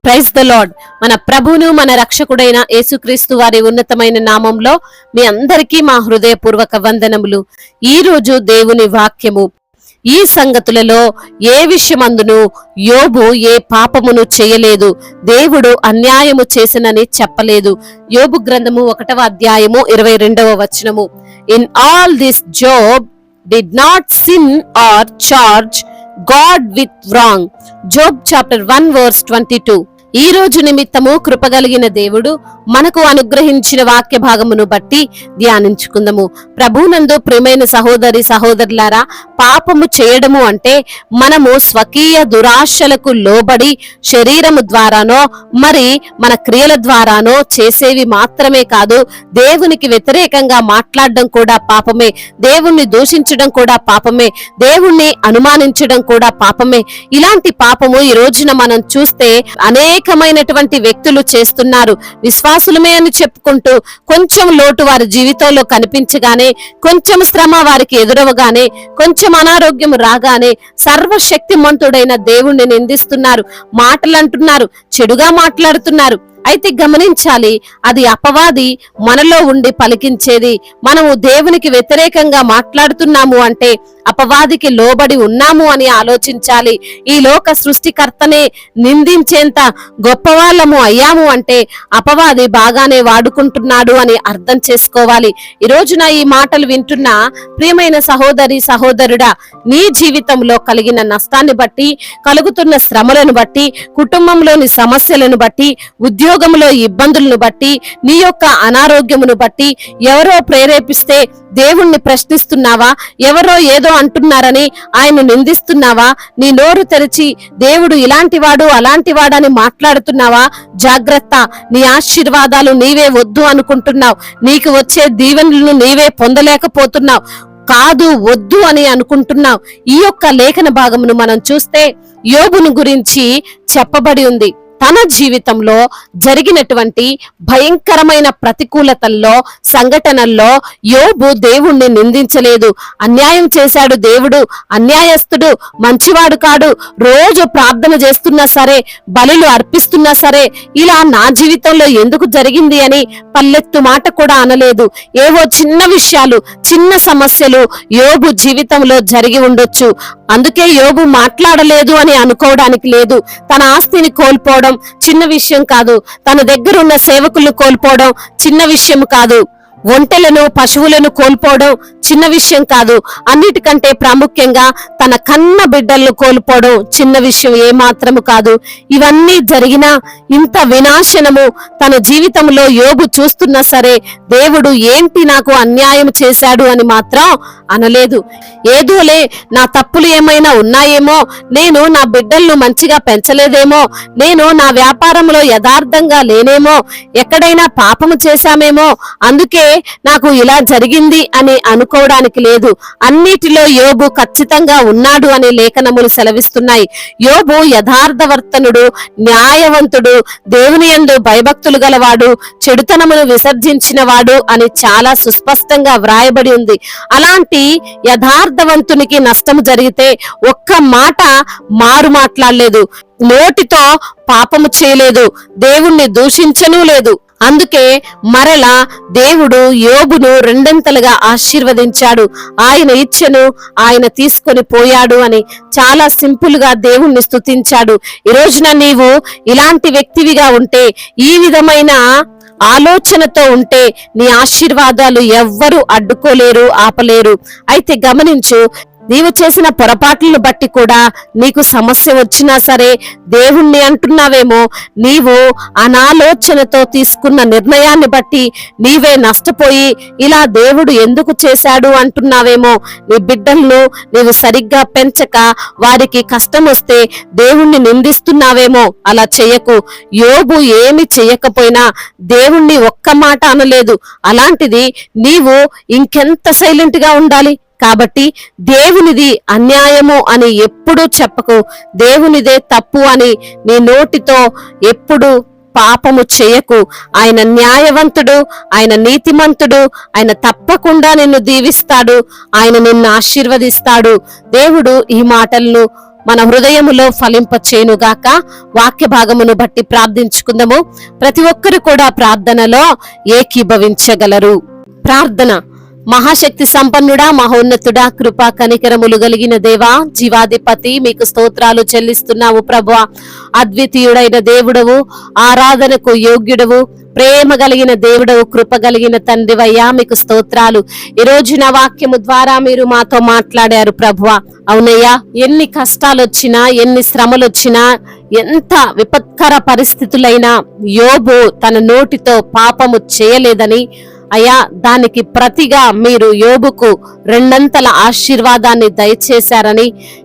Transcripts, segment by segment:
Praise the lord. మన ప్రభువును మన రక్షకుడైన యేసుక్రీస్తు వారి ఉన్నతమైన నామంలో మీ అందరికీ మా హృదయపూర్వక వందనములు. ఈ రోజు దేవుని వాక్యము, ఈ సంగతులలో ఏ విషయమందును యోబు ఏ పాపమును చేయలేదు, దేవుడు అన్యాయము చేసినని చెప్పలేదు. యోబు గ్రంథము 1వ అధ్యాయము 22వ వచనము. In all this job did not sin or charge God with wrong. Job chapter 1 verse 22. ఈ రోజు నిమిత్తము కృపగలిగిన దేవుడు మనకు అనుగ్రహించిన వాక్య భాగమును బట్టి ధ్యానించుకుందాము. ప్రభునందు ప్రియమైన సహోదరి సహోదరులారా, పాపము చేయడము అంటే మనము స్వకీయ దురాశలకు లోబడి శరీరము ద్వారానో మరి మన క్రియల ద్వారానో చేసేవి మాత్రమే కాదు, దేవునికి వ్యతిరేకంగా మాట్లాడడం కూడా పాపమే, దేవుణ్ణి దూషించడం కూడా పాపమే, దేవుణ్ణి అనుమానించడం కూడా పాపమే. ఇలాంటి పాపము ఈ రోజున మనం చూస్తే అనేకమైనటువంటి వ్యక్తులు చేస్తున్నారు. విశ్వాసులమే అని చెప్పుకుంటూ కొంచెం లోటు వారి జీవితంలో కనిపించగానే, కొంచెం శ్రమ వారికి ఎదురవగానే, కొంచెం అనారోగ్యం రాగానే సర్వశక్తిమంతుడైన దేవుణ్ణి నిందిస్తున్నారు, మాటలు అంటున్నారు, చెడుగా మాట్లాడుతున్నారు. అయితే గమనించాలి, అది అపవాది మనలో ఉండి పలికించేది. మనము దేవునికి వ్యతిరేకంగా మాట్లాడుతున్నాము అంటే అపవాదికి లోబడి ఉన్నాము అని ఆలోచించాలి. ఈ లోక సృష్టికర్తనే నిందించేంత గొప్పవాళ్ళము అయ్యాము అంటే అపవాది బాగానే వాడుకుంటున్నాడు అని అర్థం చేసుకోవాలి. ఈ రోజున ఈ మాటలు వింటున్న ప్రియమైన సహోదరి సహోదరుడా, నీ జీవితంలో కలిగిన నష్టాన్ని బట్టి, కలుగుతున్న శ్రమలను బట్టి, కుటుంబంలోని సమస్యలను బట్టి, ఉద్యోగంలో ఇబ్బందులను బట్టి, నీ యొక్క అనారోగ్యమును బట్టి ఎవరో ప్రేరేపిస్తే దేవుణ్ణి ప్రశ్నిస్తున్నావా? ఎవరో ఏదో అంటున్నారని ఆయన నిందిస్తున్నావా? నీ నోరు తెరిచి దేవుడు ఇలాంటి వాడు అలాంటి వాడని మాట్లాడుతున్నావా? జాగ్రత్త, నీ ఆశీర్వాదాలు నీవే వద్దు అనుకుంటున్నావు, నీకు వచ్చే దీవెనలను నీవే పొందలేకపోతున్నావు, కాదు వద్దు అని అనుకుంటున్నావు. ఈ యొక్క లేఖన భాగమును మనం చూస్తే యోబును గురించి చెప్పబడి ఉంది. తన జీవితంలో జరిగినటువంటి భయంకరమైన ప్రతికూలతల్లో, సంఘటనల్లో యోబు దేవుణ్ణి నిందించలేదు. అన్యాయం చేశాడు దేవుడు, అన్యాయస్తుడు, మంచివాడు కాడు, రోజు ప్రార్థన చేస్తున్నా సరే, బలులు అర్పిస్తున్నా సరే, ఇలా నా జీవితంలో ఎందుకు జరిగింది అని పల్లెత్తు మాట కూడా అనలేదు. ఏవో చిన్న విషయాలు, చిన్న సమస్యలు యోబు జీవితంలో జరిగి ఉండొచ్చు, అందుకే యోబు మాట్లాడలేదు అని అనుకోవడానికి లేదు. తన ఆస్తిని కోల్పోవడం చిన్న విషయం కాదు, తన దగ్గరున్న సేవకులను కోల్పోవడం చిన్న విషయం కాదు, ఒంటెలను పశువులను కోల్పోవడం చిన్న విషయం కాదు, అన్నిటికంటే ప్రాముఖ్యంగా తన కన్న బిడ్డలను కోల్పోవడం చిన్న విషయం ఏమాత్రము కాదు. ఇవన్నీ జరిగినా ఇంత వినాశనము తన జీవితంలో యోబు చూస్తున్నా సరే దేవుడు ఏంటి నాకు అన్యాయం చేశాడు అని మాత్రం అనలేదు. ఏదోలే, నా తప్పులు ఏమైనా ఉన్నాయేమో, నేను నా బిడ్డలను మంచిగా పెంచలేదేమో, నేను నా వ్యాపారంలో యథార్థంగా లేనేమో, ఎక్కడైనా పాపము చేశామేమో, అందుకే నాకు ఇలా జరిగింది అని అనుకోవడానికి లేదు. అన్నిటిలో యోబు ఖచ్చితంగా ఉన్నాడు అని లేఖనములు సెలవిస్తున్నాయి. యోబు యథార్థవర్తనుడు, న్యాయవంతుడు, దేవుని యందు భయభక్తులు గలవాడు, చెడుతనమును విసర్జించిన వాడు అని చాలా సుస్పష్టంగా వ్రాయబడి ఉంది. అలాంటి యథార్థవంతునికి నష్టం జరిగితే ఒక్క మాట మారు మాట్లాడలేదు, నోటితో పాపము చేయలేదు, దేవుణ్ణి దూషించనూ లేదు. అందుకే మరలా దేవుడు యోబును రెండంతలుగా ఆశీర్వదించాడు. ఆయన ఇచ్చెను, ఆయన తీసుకొని పోయాడు అని చాలా సింపుల్ గా దేవుణ్ణి స్తుతించాడు. ఈ రోజున నీవు ఇలాంటి వ్యక్తివిగా ఉంటే, ఈ విధమైన ఆలోచనతో ఉంటే నీ ఆశీర్వాదాలు ఎవ్వరూ అడ్డుకోలేరు, ఆపలేరు. అయితే గమనించు, నీవు చేసిన పొరపాట్లను బట్టి కూడా నీకు సమస్య వచ్చినా సరే దేవుణ్ణి అంటున్నావేమో, నీవు అనాలోచనతో తీసుకున్న నిర్ణయాన్ని బట్టి నీవే నష్టపోయి ఇలా దేవుడు ఎందుకు చేశాడు అంటున్నావేమో, నీ బిడ్డలను నీవు సరిగ్గా పెంచక వారికి కష్టం వస్తే దేవుణ్ణి నిందిస్తున్నావేమో. అలా చెయ్యకు. యోబు ఏమి చెయ్యకపోయినా దేవుణ్ణి ఒక్క మాట అనలేదు. అలాంటిది నీవు ఇంకెంత సైలెంట్ గా ఉండాలి? కాబట్టి దేవునిది అన్యాయము అని ఎప్పుడూ చెప్పకు, దేవునిదే తప్పు అని నీ నోటితో ఎప్పుడు పాపము చేయకు. ఆయన న్యాయవంతుడు, ఆయన నీతిమంతుడు, ఆయన తప్పకుండా నిన్ను దీవిస్తాడు, ఆయన నిన్ను ఆశీర్వదిస్తాడు. దేవుడు ఈ మాటలను మన హృదయములో ఫలింపచేయునుగాక. వాక్య భాగమును బట్టి ప్రార్థించుకుందాము. ప్రతి ఒక్కరు కూడా ప్రార్థనలో ఏకీభవించగలరు. ప్రార్థన. మహాశక్తి సంపన్నుడా, మహోన్నతుడా, కృపా కనికరములు కలిగిన దేవా, జీవాధిపతి, మీకు స్తోత్రాలు చెల్లిస్తున్నాము ప్రభువా. అద్వితీయుడైన దేవుడవు, ఆరాధనకు యోగ్యుడవు, ప్రేమ కలిగిన దేవుడవు, కృప కలిగిన తండ్రివయ్యా, మీకు స్తోత్రాలు. ఈ రోజు నా వాక్యము ద్వారా మీరు మాతో మాట్లాడారు ప్రభువా. అవునయ్యా, ఎన్ని కష్టాలు వచ్చినా, ఎన్ని శ్రమలు వచ్చినా, ఎంత విపత్కర పరిస్థితులైనా యోబు తన నోటితో పాపము చేయలేదని, అయ్యా దానికి ప్రతిగా మీరు యోబుకు రెండంతల ఆశీర్వాదాన్ని దయచేశారని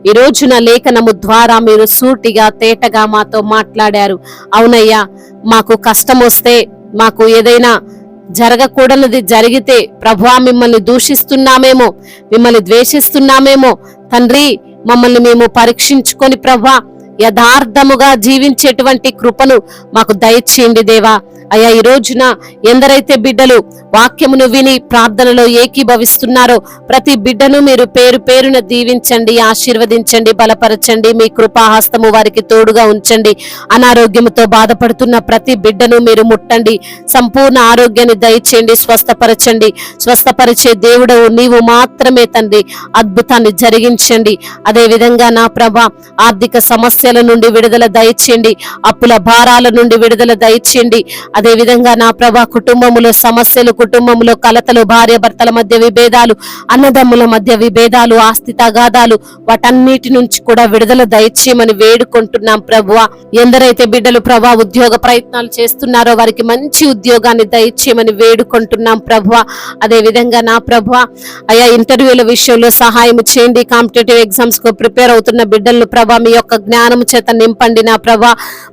ఈ రోజున లేఖనము ద్వారా మీరు సూటిగా తేటగా మాతో మాట్లాడారు. అవునయ్యా, మాకు కష్టం వస్తే, మాకు ఏదైనా జరగకూడనిది జరిగితే ప్రభువా మిమ్మల్ని దూషిస్తున్నామేమో, మిమ్మల్ని ద్వేషిస్తున్నామేమో తండ్రి, మమ్మల్ని మేము పరీక్షించుకొని ప్రభువా యథార్థముగా జీవించేటువంటి కృపను మాకు దయచేయండి దేవా. అయ్యా, ఈ రోజున ఎందరైతే బిడ్డలు వాక్యమును విని ప్రార్థనలో ఏకీభవిస్తున్నారో ప్రతి బిడ్డను మీరు పేరు పేరున దీవించండి, ఆశీర్వదించండి, బలపరచండి. మీ కృపాహస్తము వారికి తోడుగా ఉంచండి. అనారోగ్యముతో బాధపడుతున్న ప్రతి బిడ్డను మీరు ముట్టండి, సంపూర్ణ ఆరోగ్యాన్ని దయచేయండి, స్వస్థపరచండి. స్వస్థపరిచే దేవుడవు నీవు మాత్రమే తండ్రి. అద్భుతాన్ని జరిగించండి. అదే విధంగా నా ప్రభా, ఆర్థిక సమస్యల నుండి విడుదల దయచేయండి, అప్పుల భారాల నుండి విడుదల దయచేయండి. అదే విధంగా నా ప్రభా, కుటుంబములో సమస్యలు, కుటుంబంలో కలతలు, భార్య భర్తల మధ్య విభేదాలు, అన్నదమ్ముల మధ్య విభేదాలు, ఆస్తి తగాదాలు, వాటన్నిటి నుంచి కూడా విడుదల దయచేయమని వేడుకుంటున్నాం ప్రభువా. ఎందరైతే బిడ్డలు ప్రభా ఉద్యోగ ప్రయత్నాలు చేస్తున్నారో వారికి మంచి ఉద్యోగాన్ని దయచేయమని వేడుకుంటున్నాం ప్రభువా. అదే విధంగా నా ప్రభువా, అయా ఇంటర్వ్యూల విషయంలో సహాయం చేయండి. కాంపిటేటివ్ ఎగ్జామ్స్ కు ప్రిపేర్ అవుతున్న బిడ్డలను ప్రభా మీ యొక్క జ్ఞానం చేత నింపండి నా ప్రభా.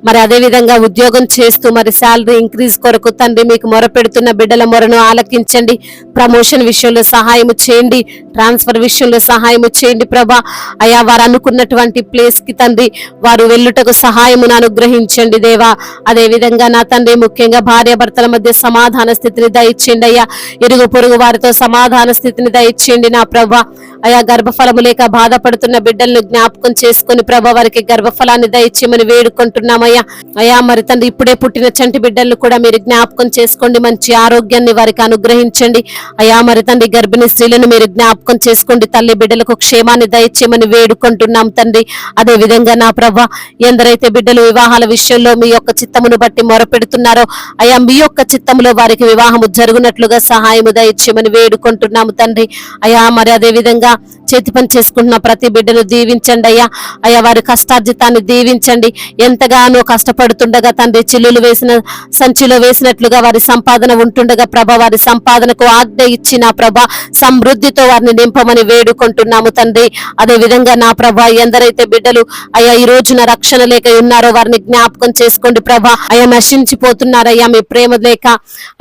మరి అదే విధంగా ఉద్యోగం చేస్తూ మరి శాలరీ ఇంక్రీజ్ కొరకు తండ్రి మీకు మొరపెడుతున్న బిడ్డల మొరను ఆలకించండి. ప్రమోషన్ విషయంలో సహాయం చేయండి, ట్రాన్స్ఫర్ విషయంలో సహాయం చేయండి ప్రభా. అయా వారు అనుకున్నటువంటి ప్లేస్ కి తండ్రి వారు వెళ్ళుటకు సహాయమును అనుగ్రహించండి దేవా. అదే విధంగా నా తండ్రి ముఖ్యంగా భార్య భర్తల మధ్య సమాధాన స్థితిని దయచేయండి అయ్యా. ఇరుగు పొరుగు వారితో సమాధాన స్థితిని దయచేయండి నా ప్రభా. అయా గర్భఫలము లేక బాధపడుతున్న బిడ్డలను జ్ఞాపకం చేసుకుని ప్రభా వారికి గర్భఫలాన్ని దయచేయమని వేడుకుంటున్నామయ్యా. అయా మరి తండ్రి ఇప్పుడే పుట్టిన చంటి బిడ్డలను కూడా మీరు జ్ఞాపకం చేసుకోండి, మంచి ఆరోగ్యాన్ని వారికి అనుగ్రహించండి. అయా మరి తండ్రి గర్భిణీ స్త్రీలను మీరు జ్ఞాపకం చేసుకోండి, తల్లి బిడ్డలకు క్షేమాన్ని దయచేయమని వేడుకుంటున్నాం తండ్రి. అదే విధంగా నా ప్రభా, ఎందరైతే బిడ్డలు వివాహాల విషయంలో మీ యొక్క చిత్తమును బట్టి మొరపెడుతున్నారో అయా మీ యొక్క చిత్తములో వారికి వివాహము జరుగునట్లుగా సహాయము దయచేయమని వేడుకుంటున్నాము తండ్రి. అయా మరి అదే విధంగా చేతి పని చేసుకుంటున్న ప్రతి బిడ్డను దీవించండి అయ్యా. అయ్యా వారి కష్టార్జితాన్ని దీవించండి. ఎంతగానో కష్టపడుతుండగా తండ్రి చిల్లులు వేసిన సంచిలో వేసినట్లుగా వారి సంపాదన ఉంటుండగా ప్రభ వారి సంపాదనకు ఆజ్ఞ ఇచ్చిన ప్రభ సమృద్ధితో వారిని నింపమని వేడుకుంటున్నాము తండ్రి. అదే విధంగా నా ప్రభ ఎందరైతే బిడ్డలు అయ్యా ఈ రోజున రక్షణ లేక ఉన్నారో వారిని జ్ఞాపకం చేసుకోండి ప్రభ. అయ్యా నశించిపోతున్నారయ్యా మీ ప్రేమ లేక,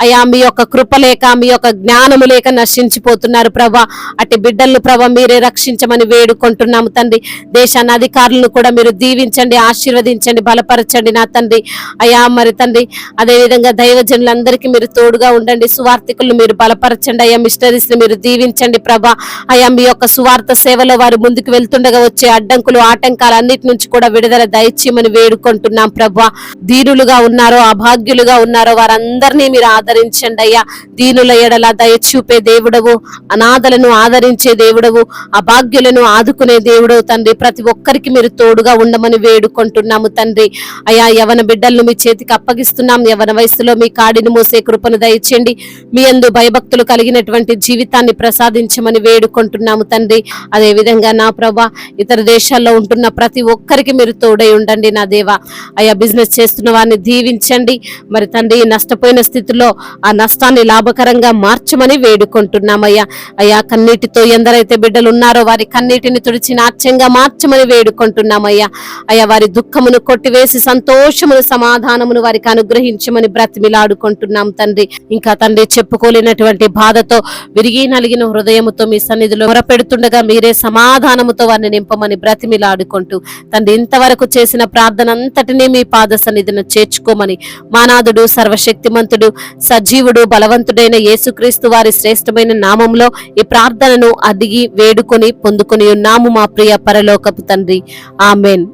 అయ్యా మీ యొక్క కృప లేక, మీ యొక్క జ్ఞానము లేక నశించిపోతున్నారు ప్రభ. అటు బిడ్డలను ప్రభ మీరే రక్షించమని వేడుకుంటున్నాము తండ్రి. దేశాన్ని అధికారులను కూడా మీరు దీవించండి, ఆశీర్వదించండి, బలపరచండి నా తండ్రి. అయ్యా మరి తండ్రి అదే విధంగా దైవజనులందరికీ మీరు తోడుగా ఉండండి, సువార్థికులను మీరు బలపరచండి అయ్యా, మిషనరీస్ ని మీరు దీవించండి ప్రభా. అయ్యా మీ యొక్క సువార్త సేవలో వారు ముందుకు వెళ్తుండగా వచ్చే అడ్డంకులు, ఆటంకాలు అన్నిటి నుంచి కూడా విడుదల దయచేయమని వేడుకుంటున్నాం ప్రభా. దీనులుగా ఉన్నారో, అభాగ్యులుగా ఉన్నారో వారందరినీ మీరు ఆదరించండి అయ్యా. దీనుల ఎడల దయచూపే దేవుడవు, అనాథలను ఆదరించే దేవుడవు, అభాగ్యులను ఆదుకునే దేవుడవు తండ్రి. ప్రతి ఒక్కరికి మీరు తోడుగా ఉండమని వేడుకుంటున్నాము తండ్రి. అయా యవన బిడ్డలను మీ చేతికి అప్పగిస్తున్నాం. యవన వయసులో మీ కాడిని మోసే కృపను దయచేయండి. మీ యందు భయభక్తులు కలిగినటువంటి జీవితాన్ని ప్రసాదించమని వేడుకుంటున్నాము తండ్రి. అదే విధంగా నా ప్రభా ఇతర దేశాల్లో ఉంటున్న ప్రతి ఒక్కరికి మీరు తోడై ఉండండి నా దేవా. అయా బిజినెస్ చేస్తున్న వారిని దీవించండి. మరి తండ్రి నష్టపోయిన స్థితిలో ఆ నష్టాన్ని లాభకరంగా మార్చమని వేడుకుంటున్నామయ్యా. అయ్యా కన్నీటితో ఎందరైతే బిడ్డలు ఉన్నారో వారి కన్నీటిని తుడిచి నాట్యంగా మార్చమని వేడుకుంటున్నామయ్యా. అయ్యా వారి దుఃఖమును కొట్టివేసి సంతోషమును, సమాధానమును వారికి అనుగ్రహించమని బ్రతిమిలాడుకుంటున్నాం తండ్రి. ఇంకా తండ్రి చెప్పుకోలేనటువంటి బాధతో విరిగి నలిగిన హృదయముతో మీ సన్నిధిలో మొరపెడుతుండగా మీరే సమాధానముతో వారిని నింపమని బ్రతిమిలాడుకుంటూ తండ్రి ఇంతవరకు చేసిన ప్రార్థన అంతటినీ మీ పాద సన్నిధిని చేర్చుకోమని మానాథుడు, సర్వశక్తిమంతుడు, సజీవుడు, బలవంతుడైన యేసుక్రీస్తు వారి శ్రేష్టమైన నామంలో ఈ ప్రార్థనను అడిగి వేడుకు వేడుకొని పొందుకొని ఉన్నాము మా ప్రియ పరలోకపు తండ్రి. ఆమెన్.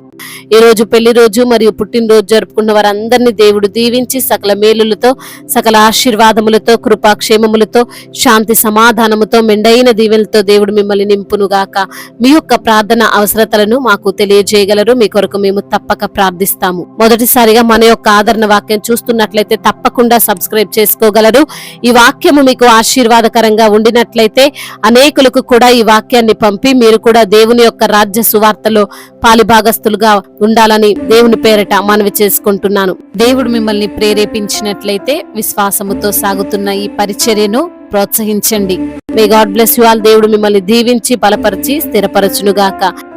ఈ రోజు పెళ్లి రోజు మరియు పుట్టినరోజు జరుపుకున్న వారందరినీ దేవుడు దీవించి సకల మేలులతో, సకల ఆశీర్వాదములతో, కృపాక్షేమములతో, శాంతి సమాధానముతో, మెండైన దీవెనలతో దేవుడు మిమ్మల్ని నింపునుగాక. మీ యొక్క ప్రార్థన అవసరతలను మాకు తెలియజేయగలరు. మీ కొరకు మేము తప్పక ప్రార్థిస్తాము. మొదటిసారిగా మన యొక్క ఆదరణ వాక్యం చూస్తున్నట్లయితే తప్పకుండా సబ్స్క్రైబ్ చేసుకోగలరు. ఈ వాక్యము మీకు ఆశీర్వాదకరంగా ఉండినట్లయితే అనేకులకు కూడా ఈ వాక్యాన్ని పంపి మీరు కూడా దేవుని యొక్క రాజ్య సువార్తలో పాలిభాగస్తులుగా ఉండాలని దేవుని పేరట మనవి చేసుకుంటున్నాను. దేవుడు మిమ్మల్ని ప్రేరేపించినట్లయితే విశ్వాసముతో సాగుతున్న ఈ పరిచర్యను ప్రోత్సహించండి. May God bless you all. దేవుడు మిమ్మల్ని దీవించి బలపరిచి స్థిరపరచునుగాక.